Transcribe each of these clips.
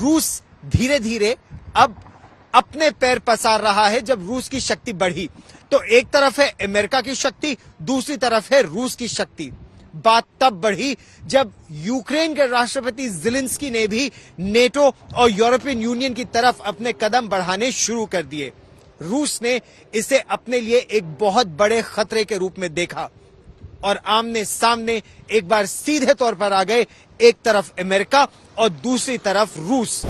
रूस धीरे धीरे अब अपने पैर पसार रहा है। जब रूस की शक्ति बढ़ी तो एक तरफ है अमेरिका की शक्ति, दूसरी तरफ है रूस की शक्ति। बात तब बढ़ी जब यूक्रेन के राष्ट्रपति ज़ेलेंस्की ने भी नेटो और यूरोपियन यूनियन की तरफ अपने कदम बढ़ाने शुरू कर दिए। रूस ने इसे अपने लिए एक बहुत बड़े खतरे के रूप में देखा और आमने सामने एक बार सीधे तौर पर आ गए, एक तरफ अमेरिका और दूसरी तरफ रूस।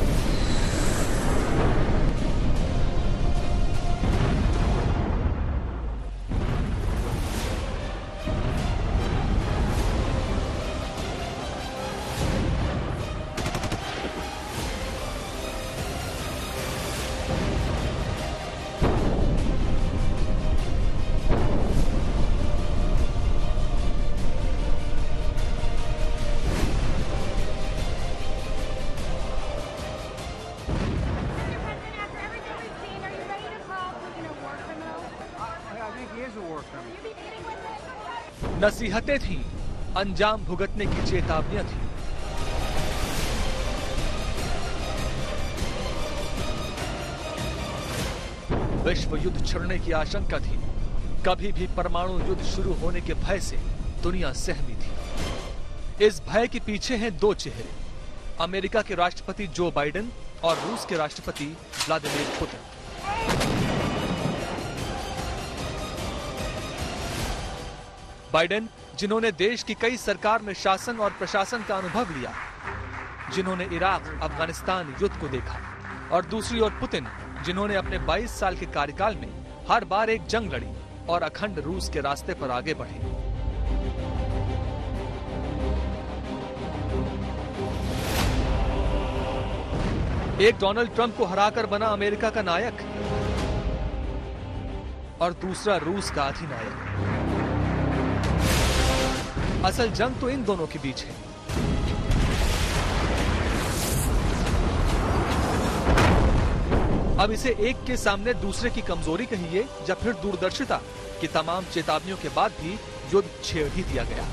नसीहतें थीं, अंजाम भुगतने की चेतावनियां थीं। विश्व युद्ध छिड़ने की आशंका थी। कभी भी परमाणु युद्ध शुरू होने के भय से दुनिया सहमी थी। इस भय के पीछे हैं दो चेहरे, अमेरिका के राष्ट्रपति जो बाइडेन और रूस के राष्ट्रपति व्लादिमीर पुतिन। बाइडेन, जिन्होंने देश की कई सरकार में शासन और प्रशासन का अनुभव लिया, जिन्होंने इराक, अफगानिस्तान युद्ध को देखा, और दूसरी ओर पुतिन, जिन्होंने अपने 22 साल के कार्यकाल में हर बार एक जंग लड़ी और अखंड रूस के रास्ते पर आगे बढ़े। एक डोनाल्ड ट्रंप को हराकर बना अमेरिका का नायक और दूसरा रूस का अधिनायक। असल जंग तो इन दोनों के बीच है। अब इसे एक के सामने दूसरे की कमजोरी कहिए या फिर दूरदर्शिता की तमाम चेतावनियों के बाद भी युद्ध छेड़ ही दिया गया।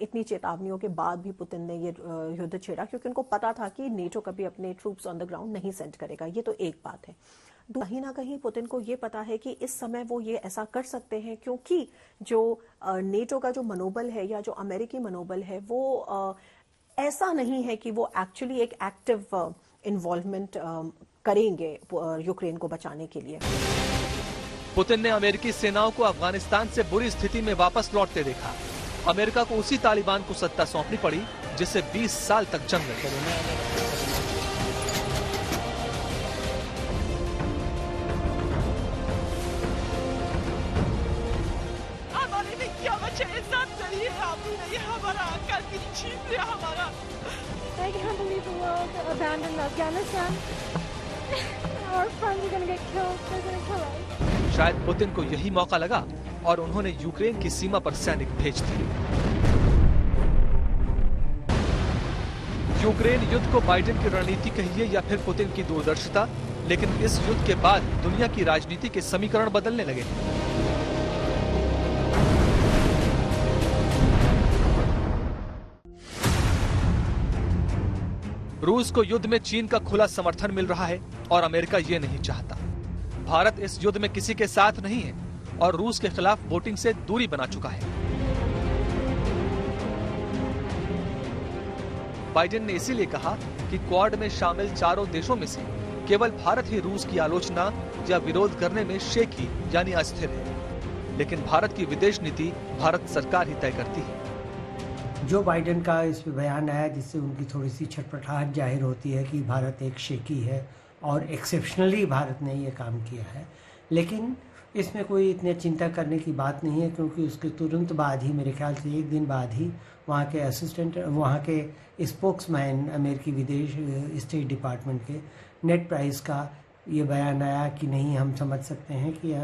इतनी चेतावनियों के बाद भी पुतिन ने ये युद्ध छेड़ा क्योंकि उनको पता था कि नेटो कभी अपने ट्रूप्स ऑन द ग्राउंड नहीं सेंड करेगा। ये तो एक बात है। कहीं ना कहीं पुतिन को ये पता है कि इस समय वो ये ऐसा कर सकते हैं क्योंकि जो नेटो का जो मनोबल है या जो अमेरिकी मनोबल है वो ऐसा नहीं है कि वो एक्चुअली एक एक्टिव इन्वॉल्वमेंट करेंगे यूक्रेन को बचाने के लिए। पुतिन ने अमेरिकी सेनाओं को अफगानिस्तान से बुरी स्थिति में वापस लौटते देखा। अमेरिका को उसी तालिबान को सत्ता सौंपनी पड़ी जिससे 20 साल तक जंग लड़ी। हमारे लिए क्या बचे, इंसान करिए आपने, ये हमारा कल की छीन लिया हमारा। I can't believe the world abandoned Afghanistan. Our friends are going to get killed. They're going to kill us. शायद पुतिन को यही मौका लगा और उन्होंने यूक्रेन की सीमा पर सैनिक भेज दिए। यूक्रेन युद्ध को बाइडेन की रणनीति कहिए या फिर पुतिन की दूरदर्शिता, लेकिन इस युद्ध के बाद दुनिया की राजनीति के समीकरण बदलने लगे। रूस को युद्ध में चीन का खुला समर्थन मिल रहा है और अमेरिका ये नहीं चाहता। भारत इस युद्ध में किसी के साथ नहीं है और रूस के खिलाफ वोटिंग से दूरी बना चुका है। बाइडेन ने इसीलिए कहा कि क्वाड में शामिल चारों देशों में से केवल भारत ही रूस की आलोचना या विरोध करने में शेकी यानी अस्थिर है, लेकिन भारत की विदेश नीति भारत सरकार ही तय करती है। जो बाइडेन का इस पे बयान आया जिससे उनकी थोड़ी सी छटपटाहट जाहिर होती है कि भारत एक शेकी है और एक्सेप्शनली भारत ने ये काम किया है, लेकिन इसमें कोई इतनी चिंता करने की बात नहीं है क्योंकि उसके तुरंत बाद ही, मेरे ख्याल से एक दिन बाद ही, वहाँ के स्पोक्समैन अमेरिकी विदेश स्टेट डिपार्टमेंट के नेड प्राइस का ये बयान आया कि नहीं, हम समझ सकते हैं कि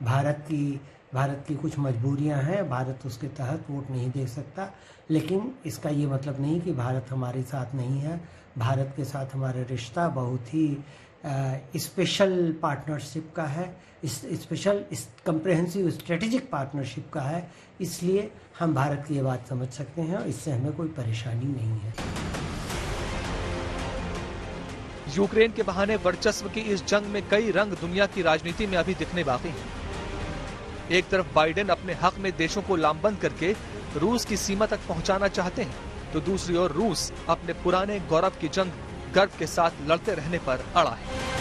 भारत की कुछ मजबूरियां हैं, भारत उसके तहत वोट नहीं दे सकता, लेकिन इसका ये मतलब नहीं कि भारत हमारे साथ नहीं है। भारत के साथ हमारा रिश्ता बहुत ही स्पेशल पार्टनरशिप का है, स्पेशल कंप्रेहेंसिव स्ट्रेटेजिक पार्टनरशिप का है। इसलिए हम भारत की ये बात समझ सकते हैं और इससे हमें कोई परेशानी नहीं है। यूक्रेन के बहाने वर्चस्व की इस जंग में कई रंग दुनिया की राजनीति में अभी दिखने बाकी हैं। एक तरफ बाइडेन अपने हक में देशों को लामबंद करके रूस की सीमा तक पहुंचाना चाहते हैं, तो दूसरी ओर रूस अपने पुराने गौरव की जंग गर्व के साथ लड़ते रहने पर अड़ा है।